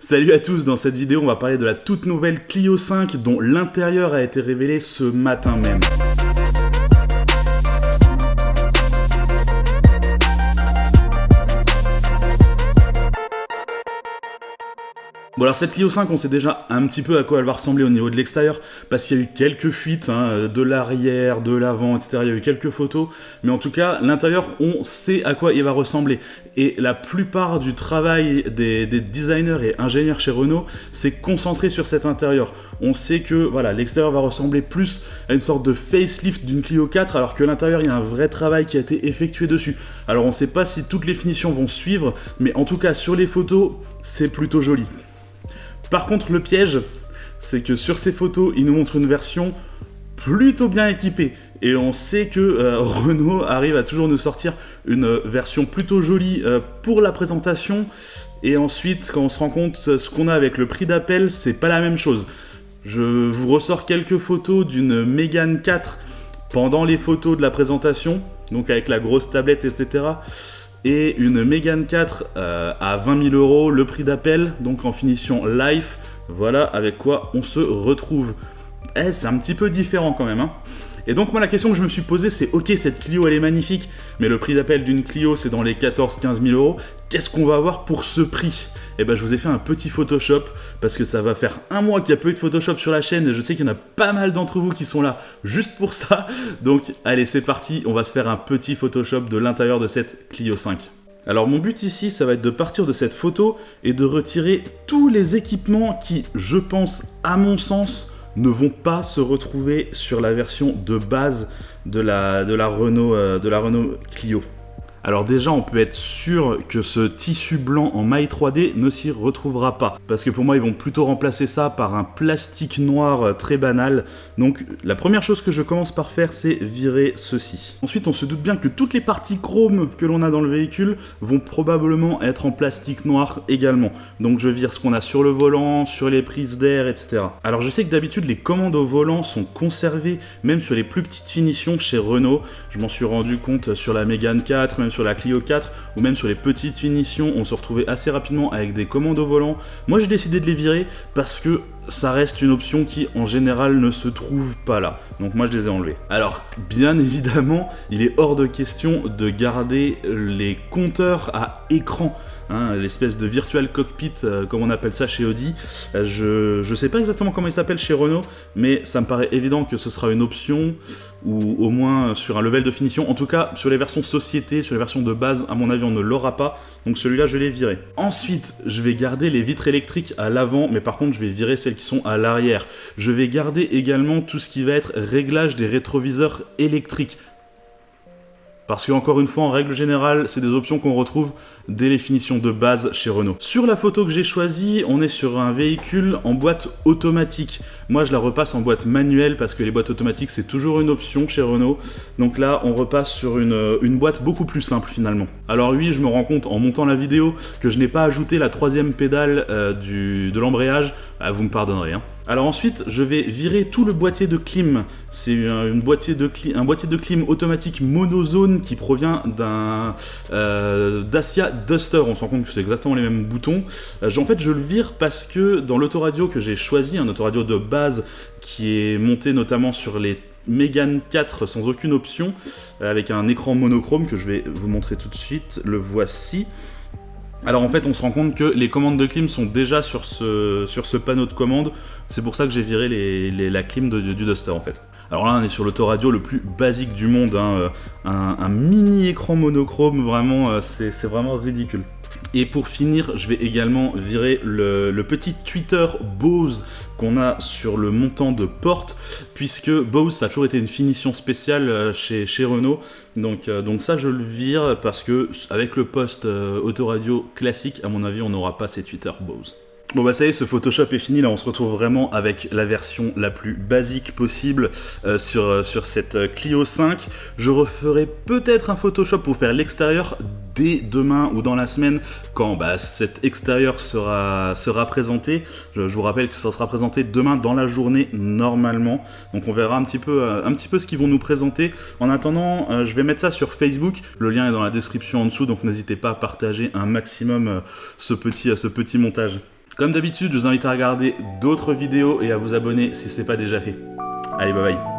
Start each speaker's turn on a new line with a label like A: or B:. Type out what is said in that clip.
A: Salut à tous, dans cette vidéo on va parler de la toute nouvelle Clio 5 dont l'intérieur a été révélé ce matin même. Bon alors cette Clio 5 on sait déjà un petit peu à quoi elle va ressembler au niveau de l'extérieur parce qu'il y a eu quelques fuites de l'arrière, de l'avant, etc. Il y a eu quelques photos, mais en tout cas l'intérieur on sait à quoi il va ressembler. Et la plupart du travail des designers et ingénieurs chez Renault s'est concentré sur cet intérieur. On sait que voilà, l'extérieur va ressembler plus à une sorte de facelift d'une Clio 4 alors que l'intérieur il y a un vrai travail qui a été effectué dessus. Alors on ne sait pas si toutes les finitions vont suivre, mais en tout cas sur les photos c'est plutôt joli. Par contre, le piège, c'est que sur ces photos, il nous montre une version plutôt bien équipée. Et on sait que Renault arrive à toujours nous sortir une version plutôt jolie pour la présentation. Et ensuite, quand on se rend compte ce qu'on a avec le prix d'appel, c'est pas la même chose. Je vous ressors quelques photos d'une Mégane 4 pendant les photos de la présentation, donc avec la grosse tablette, etc. Et une Mégane 4 à 20 000 €, le prix d'appel, donc en finition Life. Voilà avec quoi on se retrouve. C'est un petit peu différent quand même. Et donc moi la question que je me suis posée c'est ok, cette Clio elle est magnifique, mais le prix d'appel d'une Clio c'est dans les 14-15 000 €. Qu'est-ce qu'on va avoir pour ce prix ? Et ben je vous ai fait un petit Photoshop parce que ça va faire un mois qu'il n'y a pas eu de Photoshop sur la chaîne et je sais qu'il y en a pas mal d'entre vous qui sont là juste pour ça. Donc allez c'est parti, on va se faire un petit Photoshop de l'intérieur de cette Clio 5. Alors mon but ici ça va être de partir de cette photo et de retirer tous les équipements qui, je pense, à mon sens, ne vont pas se retrouver sur la version de base de la Renault Clio. Alors déjà, on peut être sûr que ce tissu blanc en maille 3D ne s'y retrouvera pas. Parce que pour moi, ils vont plutôt remplacer ça par un plastique noir très banal. Donc la première chose que je commence par faire, c'est virer ceci. Ensuite, on se doute bien que toutes les parties chrome que l'on a dans le véhicule vont probablement être en plastique noir également. Donc je vire ce qu'on a sur le volant, sur les prises d'air, etc. Alors je sais que d'habitude, les commandes au volant sont conservées, même sur les plus petites finitions chez Renault. Je m'en suis rendu compte sur la Mégane 4, même sur la Clio 4 ou même sur les petites finitions, on se retrouvait assez rapidement avec des commandes au volant. Moi j'ai décidé de les virer parce que ça reste une option qui en général ne se trouve pas là. Donc moi je les ai enlevés. Alors bien évidemment, il est hors de question de garder les compteurs à écran. L'espèce de virtual cockpit comme on appelle ça chez Audi. Je sais pas exactement comment il s'appelle chez Renault, mais ça me paraît évident que ce sera une option ou au moins sur un level de finition. En tout cas sur les versions société, sur les versions de base, à mon avis on ne l'aura pas, donc celui-là je l'ai viré. Ensuite je vais garder les vitres électriques à l'avant, mais par contre je vais virer celles qui sont à l'arrière. Je vais garder également tout ce qui va être réglage des rétroviseurs électriques. Parce qu'encore une fois, en règle générale, c'est des options qu'on retrouve dès les finitions de base chez Renault. Sur la photo que j'ai choisie, on est sur un véhicule en boîte automatique. Moi, je la repasse en boîte manuelle parce que les boîtes automatiques, c'est toujours une option chez Renault. Donc là, on repasse sur une boîte beaucoup plus simple finalement. Alors oui, je me rends compte en montant la vidéo que je n'ai pas ajouté la troisième pédale de l'embrayage. Vous me pardonnerez. Alors ensuite, je vais virer tout le boîtier de clim. C'est un boîtier de clim automatique monozone qui provient d'un Dacia Duster. On se rend compte que c'est exactement les mêmes boutons. En fait, je le vire parce que dans l'autoradio que j'ai choisi, un autoradio de base qui est monté notamment sur les Mégane 4 sans aucune option, avec un écran monochrome que je vais vous montrer tout de suite. Le voici. Alors en fait on se rend compte que les commandes de clim sont déjà sur ce panneau de commande, c'est pour ça que j'ai viré la clim du Duster en fait. Alors là on est sur l'autoradio le plus basique du monde, un mini écran monochrome, vraiment c'est vraiment ridicule. Et pour finir, je vais également virer le petit tweeter Bose qu'on a sur le montant de porte, puisque Bose ça a toujours été une finition spéciale chez Renault. Donc ça je le vire parce que avec le poste autoradio classique, à mon avis on n'aura pas ces tweeters Bose. Bon bah ça y est, ce Photoshop est fini, là on se retrouve vraiment avec la version la plus basique possible sur cette Clio 5. Je referai peut-être un Photoshop pour faire l'extérieur dès demain ou dans la semaine quand cet extérieur sera présenté. Je vous rappelle que ça sera présenté demain dans la journée normalement, donc on verra un petit peu ce qu'ils vont nous présenter. En attendant, je vais mettre ça sur Facebook, le lien est dans la description en dessous, donc n'hésitez pas à partager un maximum ce petit montage. Comme d'habitude, je vous invite à regarder d'autres vidéos et à vous abonner si ce n'est pas déjà fait. Allez, bye bye.